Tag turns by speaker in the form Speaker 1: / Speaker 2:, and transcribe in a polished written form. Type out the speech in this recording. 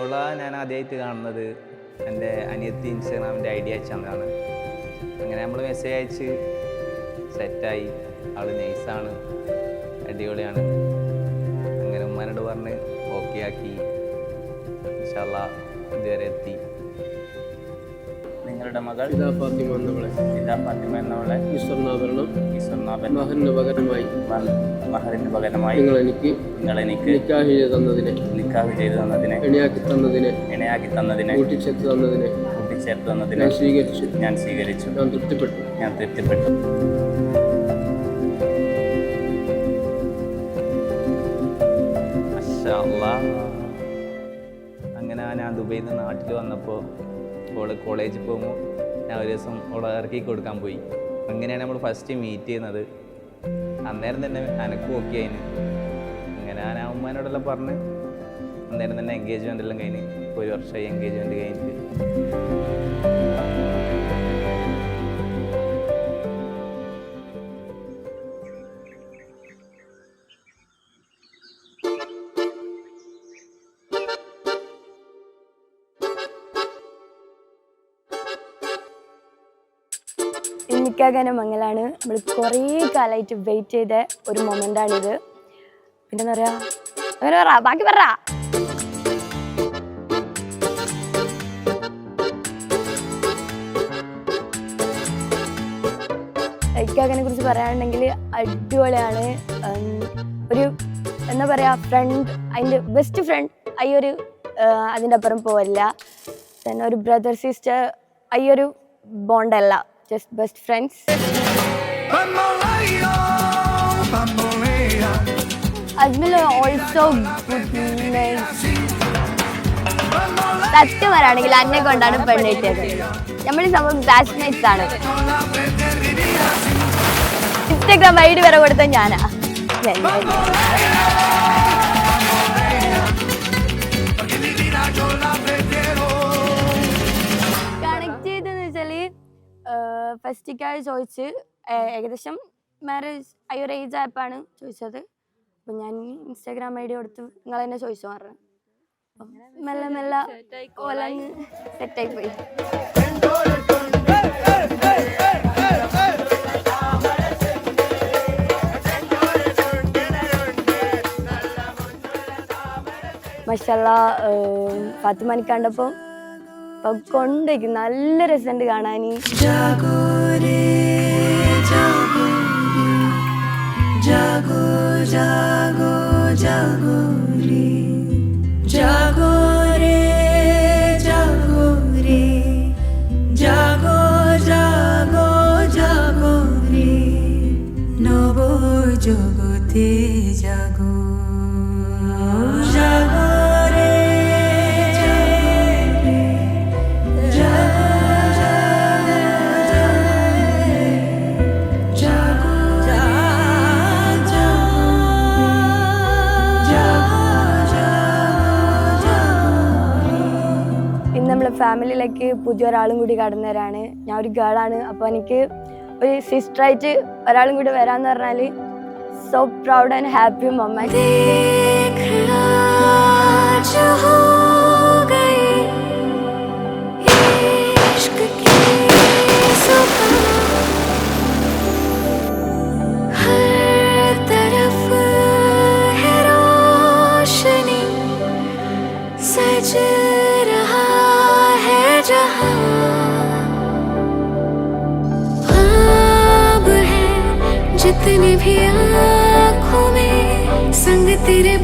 Speaker 1: അവളെ ഞാൻ ആദ്യമായിട്ട് കാണുന്നത് എൻ്റെ അനിയത്തി ഇൻസ്റ്റാഗ്രാമിൻ്റെ ഐഡിയ അയച്ചാണ്. അങ്ങനെ നമ്മൾ മെസ്സേജ് അയച്ച് സെറ്റായി. അവൾ നൈസാണ്, അടിപൊളിയാണ്. അങ്ങനെ ഉമ്മാനോട് പറഞ്ഞ് ഓക്കെ ആക്കി. ഇൻഷാ അല്ലാഹ് ഇതുവരെ എത്തി. നിങ്ങളുടെ മകൾ
Speaker 2: ഇതാ ഫാത്തിമ എന്നവളെ
Speaker 1: മഹറിന് പകരമായി നിങ്ങൾ എനിക്ക്
Speaker 2: നിക്കാഹ് ചെയ്ത് തന്നതിനെ
Speaker 1: ഇണയാക്കി തന്നതിനെ
Speaker 2: കൂട്ടിച്ചേർത്ത് തന്നതിനെ
Speaker 1: ഞാൻ സ്വീകരിച്ചു.
Speaker 2: ഞാൻ
Speaker 1: തൃപ്തിപ്പെട്ടു. മാഷാ അല്ലാഹ്. അങ്ങനെ ഞാൻ ദുബൈയിൽ നിന്ന് നാട്ടിൽ വന്നപ്പോൾ കോളേജിൽ പോകുമ്പോൾ ഞാൻ ഒരു ദിവസം അവളെ ഇറക്കി കൊടുക്കാൻ പോയി. അങ്ങനെയാണ് നമ്മൾ ഫസ്റ്റ് മീറ്റ് ചെയ്യുന്നത്. അന്നേരം തന്നെ എനക്കും ഓക്കെ ആയിന്. അങ്ങനെ ഞാൻ ഉമ്മാനോടെല്ലാം പറഞ്ഞ് അന്നേരം തന്നെ എൻഗേജ്മെൻ്റ് എല്ലാം കഴിഞ്ഞ് 1 വർഷമായി എൻഗേജ്മെൻറ്റ് കഴിഞ്ഞിട്ട്.
Speaker 3: നിക്കാകാനും മംഗലാണ്. നമ്മൾ കുറേ കാലമായിട്ട് വെയിറ്റ് ചെയ്ത ഒരു മൊമെൻ്റാണിത്. പിന്നെന്താ പറയുക, അങ്ങനെ പറ, ബാക്കി പറ. നിക്കാകാനെ കുറിച്ച് പറയാനുണ്ടെങ്കിൽ അടിപൊളിയാണ്. ഒരു എന്താ പറയുക, ഫ്രണ്ട്, അതിൻ്റെ ബെസ്റ്റ് ഫ്രണ്ട് അയ്യൊരു അതിൻ്റെ അപ്പുറം പോവില്ല. പിന്നെ ഒരു ബ്രദർ സിസ്റ്റർ അയ്യൊരു ബോണ്ടല്ല, just best friends. Ajmal also good nice. സത്യം പറയാണെങ്കിൽ അന്നെ കൊണ്ടാണ് പെണ്ണ് കിട്ടിയത്. നമ്മൾ സംഭവം ബാച്ച്മേറ്റ്സ് ആണ്. ഇൻസ്റ്റാഗ്രാം ഐഡി വരെ കൊടുത്ത ഞാനാ. ഫസ്റ്റിക്കായി ചോദിച്ച് ഏകദേശം മാരേജ് ഒരു ഏജ് ആയപ്പോഴാണ് ചോദിച്ചത്. അപ്പം ഞാൻ ഇൻസ്റ്റാഗ്രാം ഐ ഡി കൊടുത്ത് നിങ്ങൾ തന്നെ ചോദിച്ചു പറഞ്ഞു. മെല്ലെ മെല്ലെ ഓലങ്ങ് സെറ്റായി പോയി. മാഷാഅല്ലാഹ് ഫാത്തിമാനെ കണ്ടപ്പോൾ കൊണ്ടേക്കും നല്ല രസമുണ്ട് കാണാൻ. ഫാമിലിയിലേക്ക് പുതിയൊരാളും കൂടി കടന്നു വരാണ്. ഞാൻ ഒരു ഗേളാണ്. അപ്പോൾ എനിക്ക് ഒരു സിസ്റ്ററായിട്ട് ഒരാളും കൂടി വരാമെന്ന് പറഞ്ഞാൽ so proud and happy moment.
Speaker 4: जितने भी आँखों में संग तेरे